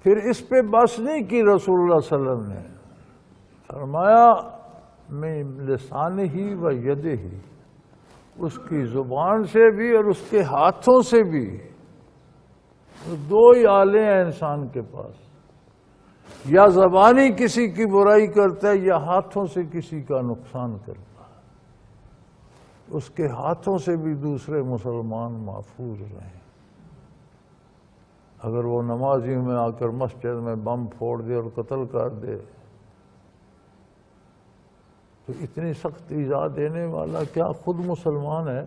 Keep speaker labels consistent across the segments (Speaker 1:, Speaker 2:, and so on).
Speaker 1: پھر اس پہ بس نہیں کی رسول اللہ صلی اللہ علیہ وسلم نے، فرمایا میں لسان ہی و ید ہی، اس کی زبان سے بھی اور اس کے ہاتھوں سے بھی، دو ہی آلے ہیں انسان کے پاس، یا زبانی کسی کی برائی کرتا ہے یا ہاتھوں سے کسی کا نقصان کرتا ہے، اس کے ہاتھوں سے بھی دوسرے مسلمان محفوظ رہیں۔ اگر وہ نمازیوں میں آ کر مسجد میں بم پھوڑ دے اور قتل کر دے تو اتنی سخت ایذا دینے والا کیا خود مسلمان ہے؟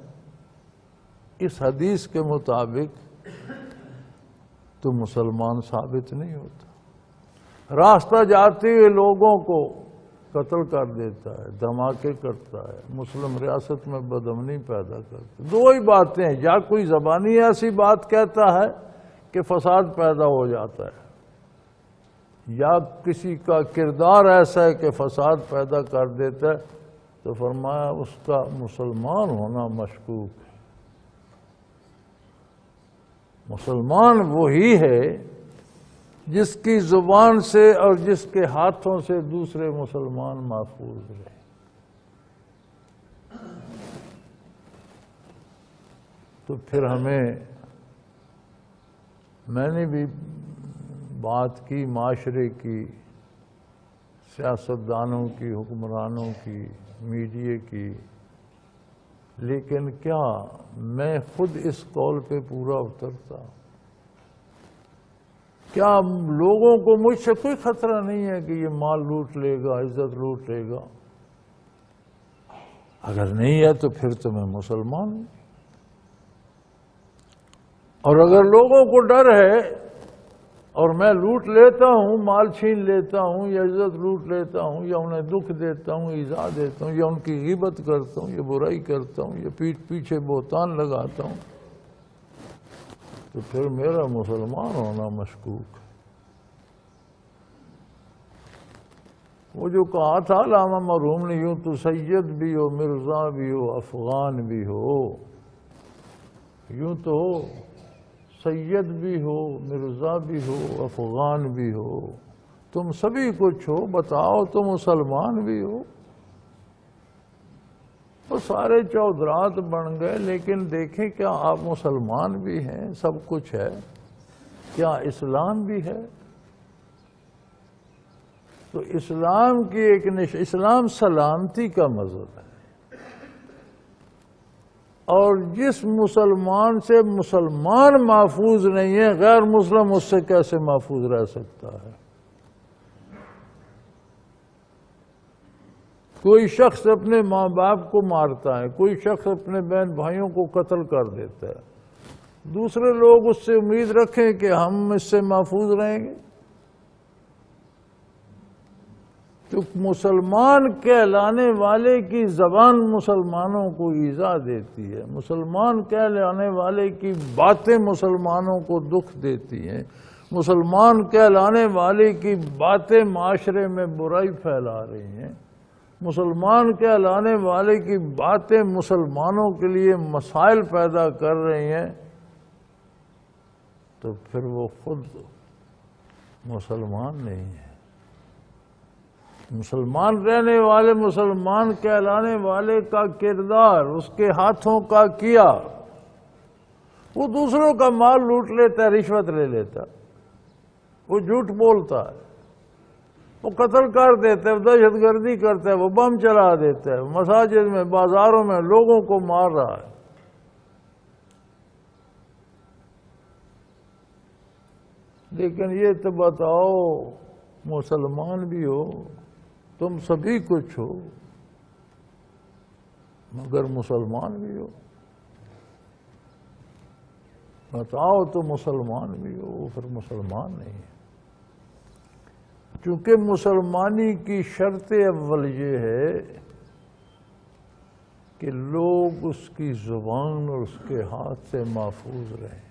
Speaker 1: اس حدیث کے مطابق تو مسلمان ثابت نہیں ہوتا۔ راستہ جاتے ہوئے لوگوں کو قتل کر دیتا ہے، دھماکے کرتا ہے، مسلم ریاست میں بدامنی پیدا کرتا ہے۔ دو ہی باتیں ہیں، یا کوئی زبانی ایسی بات کہتا ہے کہ فساد پیدا ہو جاتا ہے، یا کسی کا کردار ایسا ہے کہ فساد پیدا کر دیتا ہے، تو فرمایا اس کا مسلمان ہونا مشکوک ہے۔ مسلمان وہی ہے جس کی زبان سے اور جس کے ہاتھوں سے دوسرے مسلمان محفوظ رہے۔ تو پھر میں نے بھی بات کی معاشرے کی، سیاستدانوں کی، حکمرانوں کی، میڈیا کی، لیکن کیا میں خود اس قول پہ پورا اترتا؟ کیا لوگوں کو مجھ سے کوئی خطرہ نہیں ہے کہ یہ مال لوٹ لے گا، عزت لوٹ لے گا؟ اگر نہیں ہے تو پھر تو میں مسلمان ہوں۔ اور اگر لوگوں کو ڈر ہے اور میں لوٹ لیتا ہوں، مال چھین لیتا ہوں یا عزت لوٹ لیتا ہوں یا انہیں دکھ دیتا ہوں، ایذا دیتا ہوں یا ان کی غیبت کرتا ہوں یا برائی کرتا ہوں یا پیٹھ پیچھے بہتان لگاتا ہوں، تو پھر میرا مسلمان ہونا مشکوک ہے۔ وہ جو کہا تھا علامہ مرحوم نے، یوں تو سید بھی ہو، مرزا بھی ہو، افغان بھی ہو، یوں تو سید بھی ہو، مرزا بھی ہو، افغان بھی ہو، تم سبھی کچھ ہو، بتاؤ تو مسلمان بھی ہو۔ وہ سارے چودرات بن گئے، لیکن دیکھیں کیا آپ مسلمان بھی ہیں، سب کچھ ہے، کیا اسلام بھی ہے؟ تو اسلام کی ایک اسلام سلامتی کا مذہب ہے، اور جس مسلمان سے مسلمان محفوظ نہیں ہے، غیر مسلم اس سے کیسے محفوظ رہ سکتا ہے؟ کوئی شخص اپنے ماں باپ کو مارتا ہے، کوئی شخص اپنے بہن بھائیوں کو قتل کر دیتا ہے، دوسرے لوگ اس سے امید رکھیں کہ ہم اس سے محفوظ رہیں گے؟ تو مسلمان کہلانے والے کی زبان مسلمانوں کو ایذا دیتی ہے، مسلمان کہلانے والے کی باتیں مسلمانوں کو دکھ دیتی ہیں، مسلمان کہلانے والے کی باتیں معاشرے میں برائی پھیلا رہی ہیں، مسلمان کہلانے والے کی باتیں مسلمانوں کے لیے مسائل پیدا کر رہی ہیں، تو پھر وہ خود مسلمان نہیں ہے۔ مسلمان رہنے والے، مسلمان کہلانے والے کا کردار، اس کے ہاتھوں کا کیا، وہ دوسروں کا مال لوٹ لیتا ہے، رشوت لے لیتا ہے، وہ جھوٹ بولتا ہے، وہ قتل کر دیتا ہے، وہ دہشت گردی کرتا ہے، وہ بم چلا دیتا ہے، مساجد میں، بازاروں میں لوگوں کو مار رہا ہے۔ لیکن یہ تو بتاؤ، مسلمان بھی ہو، تم سبھی کچھ ہو، مگر مسلمان بھی ہو، بتاؤ تو مسلمان بھی ہو، وہ پھر مسلمان نہیں ہے۔ چونکہ مسلمانی کی شرط اول یہ ہے کہ لوگ اس کی زبان اور اس کے ہاتھ سے محفوظ رہیں۔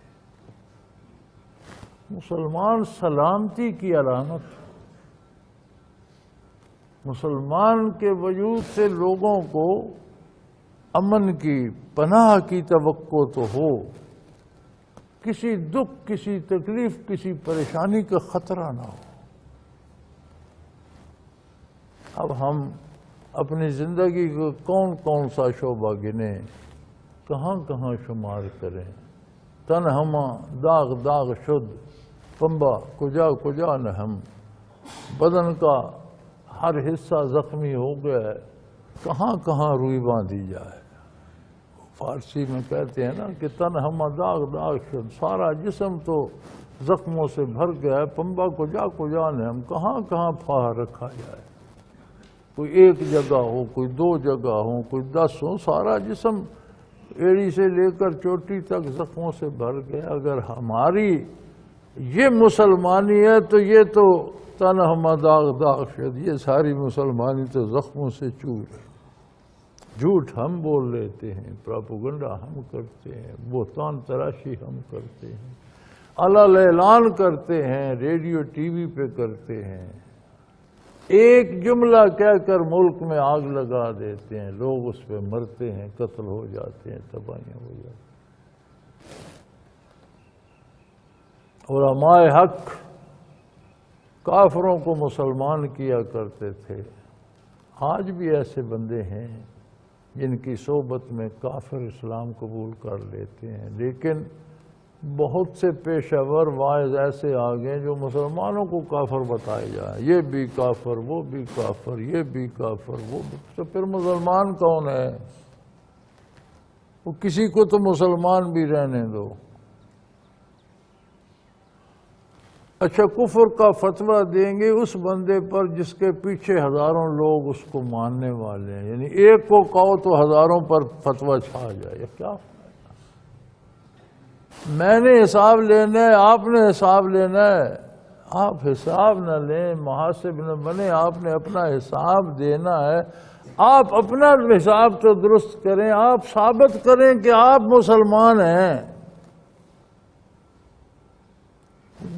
Speaker 1: مسلمان سلامتی کی علامت، مسلمان کے وجود سے لوگوں کو امن کی، پناہ کی توقع تو ہو، کسی دکھ، کسی تکلیف، کسی پریشانی کا خطرہ نہ ہو۔ اب ہم اپنی زندگی کو کون کون سا شعبہ گنیں، کہاں کہاں شمار کریں۔ تن ہما داغ داغ شد، پنبا کجا کجا نہ ہم، بدن کا ہر حصہ زخمی ہو گیا ہے، کہاں کہاں روئی باندھی جائے۔ فارسی میں کہتے ہیں نا کہ تن ہما داغ داغ شد، سارا جسم تو زخموں سے بھر گیا ہے، پنبا کجا کجا نہ ہم، کہاں کہاں پھاڑ رکھا جائے۔ کوئی ایک جگہ ہو، کوئی دو جگہ ہو، کوئی 10 ہو، سارا جسم ایڑی سے لے کر چوٹی تک زخموں سے بھر گیا۔ اگر ہماری یہ مسلمانی ہے تو یہ تو تن ہما داغ داغ شد، یہ ساری مسلمانی تو زخموں سے چور ہے۔ جھوٹ ہم بول لیتے ہیں، پراپوگنڈا ہم کرتے ہیں، بہتان تراشی ہم کرتے ہیں، علل اعلان کرتے ہیں، ریڈیو ٹی وی پہ کرتے ہیں، ایک جملہ کہہ کر ملک میں آگ لگا دیتے ہیں، لوگ اس پہ مرتے ہیں، قتل ہو جاتے ہیں، تباہیاں ہو جاتی ہیں۔ علماء حق کافروں کو مسلمان کیا کرتے تھے، آج بھی ایسے بندے ہیں جن کی صحبت میں کافر اسلام قبول کر لیتے ہیں، لیکن بہت سے پیشہ ور واعظ ایسے آ گئے جو مسلمانوں کو کافر بتائے جائیں، یہ بھی کافر، وہ بھی کافر، یہ بھی کافر، وہ بھی۔ تو پھر مسلمان کون ہے؟ وہ کسی کو تو مسلمان بھی رہنے دو۔ اچھا، کفر کا فتویٰ دیں گے اس بندے پر جس کے پیچھے ہزاروں لوگ اس کو ماننے والے ہیں، یعنی ایک کو کہو تو ہزاروں پر فتویٰ چھا جائے، کیا؟ میں نے حساب لینا ہے، آپ نے حساب لینا ہے۔ آپ حساب نہ لیں، محاسب نہ بنے، آپ نے اپنا حساب دینا ہے۔ آپ اپنا حساب تو درست کریں، آپ ثابت کریں کہ آپ مسلمان ہیں۔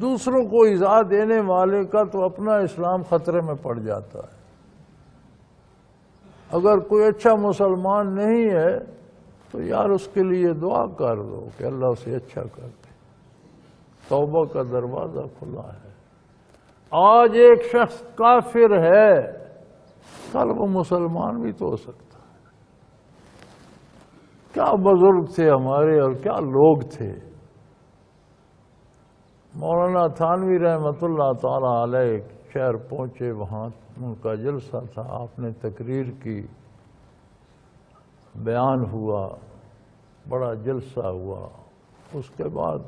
Speaker 1: دوسروں کو ایذا دینے والے کا تو اپنا اسلام خطرے میں پڑ جاتا ہے۔ اگر کوئی اچھا مسلمان نہیں ہے تو یار اس کے لیے دعا کر دو کہ اللہ اسے اچھا کر دے۔ توبہ کا دروازہ کھلا ہے۔ آج ایک شخص کافر ہے، کل وہ مسلمان بھی تو ہو سکتا ہے۔ کیا بزرگ تھے ہمارے اور کیا لوگ تھے۔ مولانا تھانوی رحمۃ اللہ تعالی علیہ شہر پہنچے، وہاں ان کا جلسہ تھا، آپ نے تقریر کی، بیان ہوا، بڑا جلسہ ہوا۔ اس کے بعد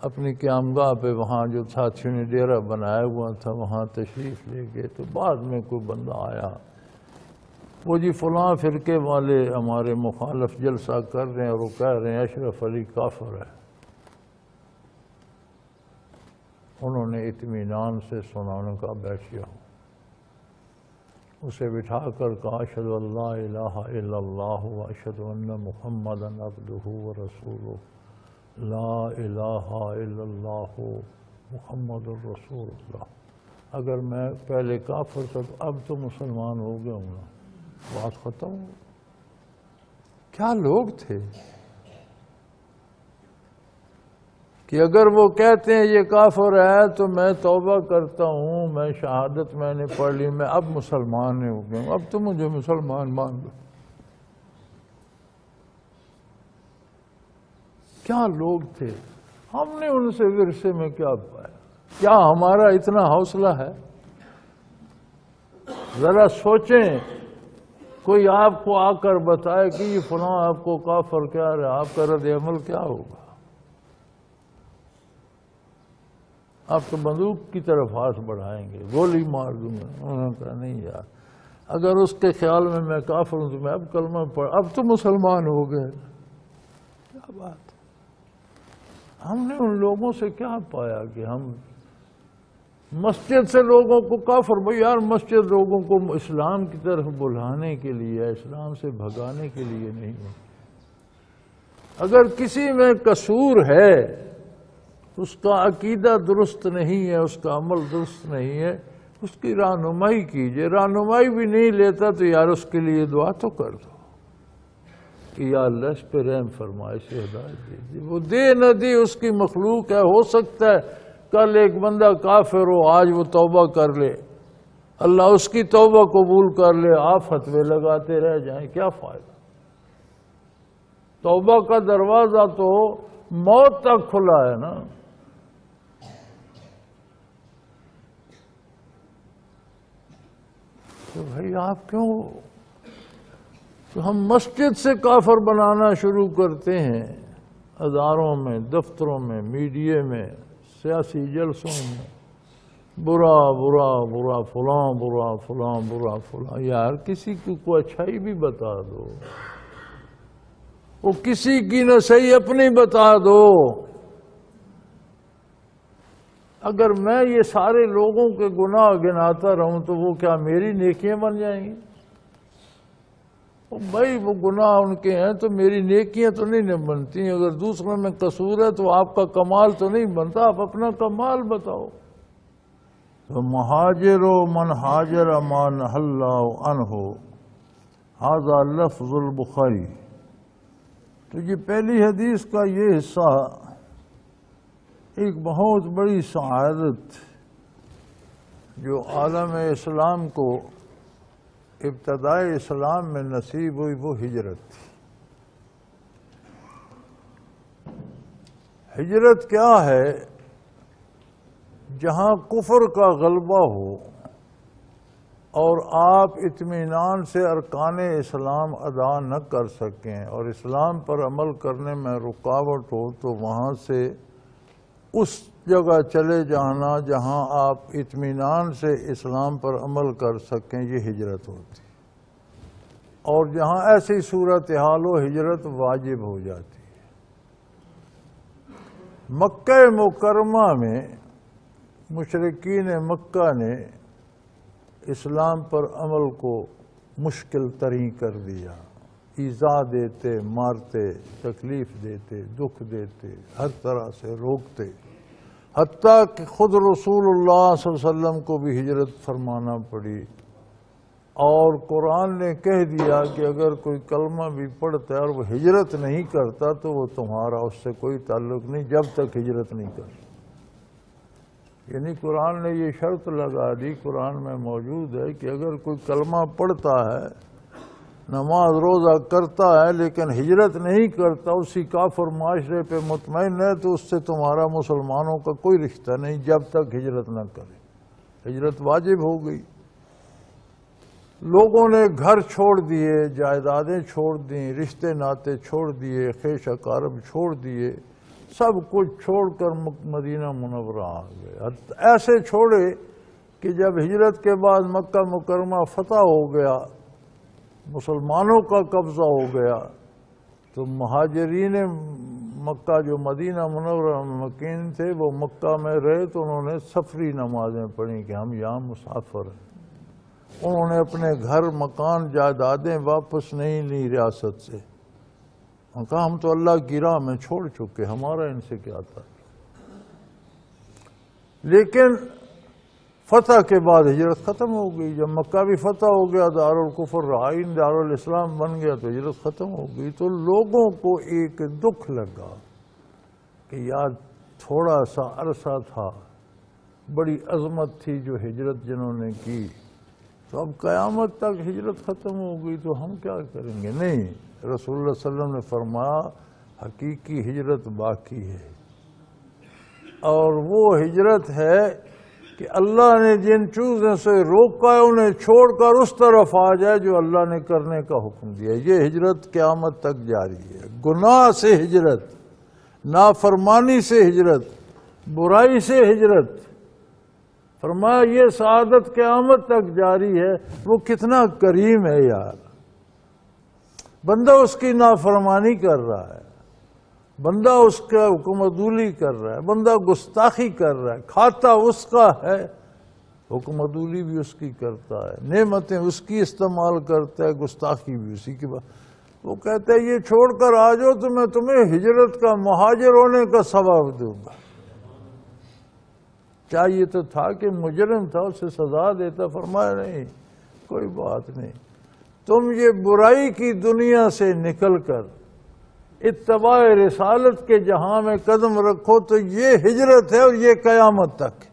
Speaker 1: اپنی قیامگاہ پہ وہاں جو ساتھیوں نے ڈیرہ بنایا ہوا تھا وہاں تشریف لے گئے، تو بعد میں کوئی بندہ آیا، وہ جی فلاں فرقے والے ہمارے مخالف جلسہ کر رہے ہیں اور وہ کہہ رہے ہیں اشرف علی کافر ہے۔ انہوں نے اطمینان سے سنا، انہوں نے کہا بیٹھیا ہوں۔ اسے بٹھا کر کہا اشہد ان لا الہ الا اللہ و اشہد ان محمدا عبدہ و رسولہ، لا الہ الا اللہ محمد الرسول اللہ۔ اگر میں پہلے کافر تھا تو اب تو مسلمان ہو گیا ہوں نا، بات ختم ہو۔ کیا لوگ تھے کہ اگر وہ کہتے ہیں یہ کافر ہے تو میں توبہ کرتا ہوں، میں شہادت میں نے پڑھ لی، میں اب مسلمان ہو گیا ہوں، اب تو مجھے مسلمان مان لو۔ کیا لوگ تھے، ہم نے ان سے ورثے میں کیا پایا؟ کیا ہمارا اتنا حوصلہ ہے؟ ذرا سوچیں، کوئی آپ کو آ کر بتائے کہ یہ فلاں آپ کو کافر کہہ رہا ہے، آپ کا رد عمل کیا ہوگا؟ آپ تو بندوق کی طرف ہاتھ بڑھائیں گے، گولی مار دوں گا۔ انہوں نے کہا نہیں یار، اگر اس کے خیال میں کافر ہوں تو میں اب کلمہ پڑھ، اب تو مسلمان ہو گئے۔ کیا بات، ہم نے ان لوگوں سے کیا پایا کہ ہم مسجد سے لوگوں کو کافر، بھئی یار مسجد لوگوں کو اسلام کی طرف بلانے کے لیے، اسلام سے بھگانے کے لیے نہیں ہے۔ اگر کسی میں قصور ہے، اس کا عقیدہ درست نہیں ہے، اس کا عمل درست نہیں ہے، اس کی رہنمائی کیجئے۔ رہنمائی بھی نہیں لیتا تو یار اس کے لیے دعا تو کر دو کہ یا اللہ اس پہ رحم فرمائے، اسے ہدایت دیجیے۔ وہ دے نہ دی اس کی مخلوق ہے، ہو سکتا ہے کل ایک بندہ کافر ہو، آج وہ توبہ کر لے، اللہ اس کی توبہ قبول کر لے، آپ فتوے لگاتے رہ جائیں، کیا فائدہ؟ توبہ کا دروازہ تو موت تک کھلا ہے نا۔ تو بھائی آپ کیوں، تو ہم مسجد سے کافر بنانا شروع کرتے ہیں، اداروں میں، دفتروں میں، میڈیا میں، سیاسی جلسوں میں، برا برا برا فلاں، برا فلاں، برا فلاں۔ یار کسی کو اچھائی بھی بتا دو، وہ کسی کی نہ صحیح اپنی بتا دو۔ اگر میں یہ سارے لوگوں کے گناہ گناتا رہوں تو وہ کیا میری نیکیاں بن جائیں گی؟ بھائی وہ گناہ ان کے ہیں تو میری نیکیاں تو نہیں بنتی۔ اگر دوسروں میں قصور ہے تو آپ کا کمال تو نہیں بنتا، آپ اپنا کمال بتاؤ۔ تو مہاجر من ہاجر ما نہی اللہ عنہ، ھذا لفظ البخاری۔ تو یہ پہلی حدیث کا یہ حصہ ایک بہت بڑی سعادت جو عالم اسلام کو ابتدائی اسلام میں نصیب ہوئی، وہ ہجرت تھی۔ ہجرت کیا ہے؟ جہاں کفر کا غلبہ ہو اور آپ اطمینان سے ارکان اسلام ادا نہ کر سکیں اور اسلام پر عمل کرنے میں رکاوٹ ہو، تو وہاں سے اس جگہ چلے جانا جہاں آپ اطمینان سے اسلام پر عمل کر سکیں، یہ ہجرت ہوتی۔ اور جہاں ایسی صورتحال ہو، ہجرت واجب ہو جاتی ہے۔ مکہ مکرمہ میں مشرکین مکہ نے اسلام پر عمل کو مشکل ترین کر دیا، ایذا دیتے، مارتے، تکلیف دیتے، دکھ دیتے، ہر طرح سے روکتے، حتیٰ کہ خود رسول اللہ صلی اللہ علیہ وسلم کو بھی ہجرت فرمانا پڑی۔ اور قرآن نے کہہ دیا کہ اگر کوئی کلمہ بھی پڑھتا ہے اور وہ ہجرت نہیں کرتا تو وہ تمہارا اس سے کوئی تعلق نہیں جب تک ہجرت نہیں کرتا۔ یعنی قرآن نے یہ شرط لگا دی، قرآن میں موجود ہے کہ اگر کوئی کلمہ پڑھتا ہے، نماز روزہ کرتا ہے لیکن ہجرت نہیں کرتا، اسی کافر معاشرے پہ مطمئن ہے، تو اس سے تمہارا مسلمانوں کا کوئی رشتہ نہیں جب تک ہجرت نہ کرے۔ ہجرت واجب ہو گئی۔ لوگوں نے گھر چھوڑ دیے، جائیدادیں چھوڑ دیں، رشتے ناتے چھوڑ دیے، خیش اقارب چھوڑ دیے، سب کچھ چھوڑ کر مدینہ منورہ آ گئے۔ ایسے چھوڑے کہ جب ہجرت کے بعد مکہ مکرمہ فتح ہو گیا، مسلمانوں کا قبضہ ہو گیا، تو مہاجرین مکہ جو مدینہ منورہ میں مقیم تھے، وہ مکہ میں رہے تو انہوں نے سفری نمازیں پڑھی کہ ہم یہاں مسافر ہیں۔ انہوں نے اپنے گھر، مکان، جائیدادیں واپس نہیں لی ریاست سے۔ انہوں نے کہا ہم تو اللہ کی راہ میں چھوڑ چکے، ہمارا ان سے کیا تھا۔ لیکن فتح کے بعد ہجرت ختم ہو گئی۔ جب مکہ بھی فتح ہو گیا، دارالکفر رہا ہی، دارالاسلام بن گیا، تو ہجرت ختم ہو گئی۔ تو لوگوں کو ایک دکھ لگا کہ یار تھوڑا سا عرصہ تھا، بڑی عظمت تھی جو ہجرت جنہوں نے کی، تو اب قیامت تک ہجرت ختم ہو گئی تو ہم کیا کریں گے؟ نہیں، رسول اللہ صلی اللہ علیہ وسلم نے فرمایا حقیقی ہجرت باقی ہے، اور وہ ہجرت ہے کہ اللہ نے جن چیزوں سے روکا ہے انہیں چھوڑ کر اس طرف آ جائے جو اللہ نے کرنے کا حکم دیا۔ یہ ہجرت قیامت تک جاری ہے۔ گناہ سے ہجرت، نافرمانی سے ہجرت، برائی سے ہجرت، فرمایا یہ سعادت قیامت تک جاری ہے۔ وہ کتنا کریم ہے یار، بندہ اس کی نافرمانی کر رہا ہے، بندہ اس کا حکم عدولی کر رہا ہے، بندہ گستاخی کر رہا ہے، کھاتا اس کا ہے، حکم عدولی بھی اس کی کرتا ہے، نعمتیں اس کی استعمال کرتا ہے، گستاخی بھی اسی کی بات۔ وہ کہتا ہے یہ چھوڑ کر آ جاؤ تو میں تمہیں ہجرت کا، مہاجر ہونے کا ثواب دوں گا۔ چاہیے تو تھا کہ مجرم تھا اسے سزا دیتا، فرمایا نہیں، کوئی بات نہیں، تم یہ برائی کی دنیا سے نکل کر اتباع رسالت کے جہاں میں قدم رکھو تو یہ ہجرت ہے اور یہ قیامت تک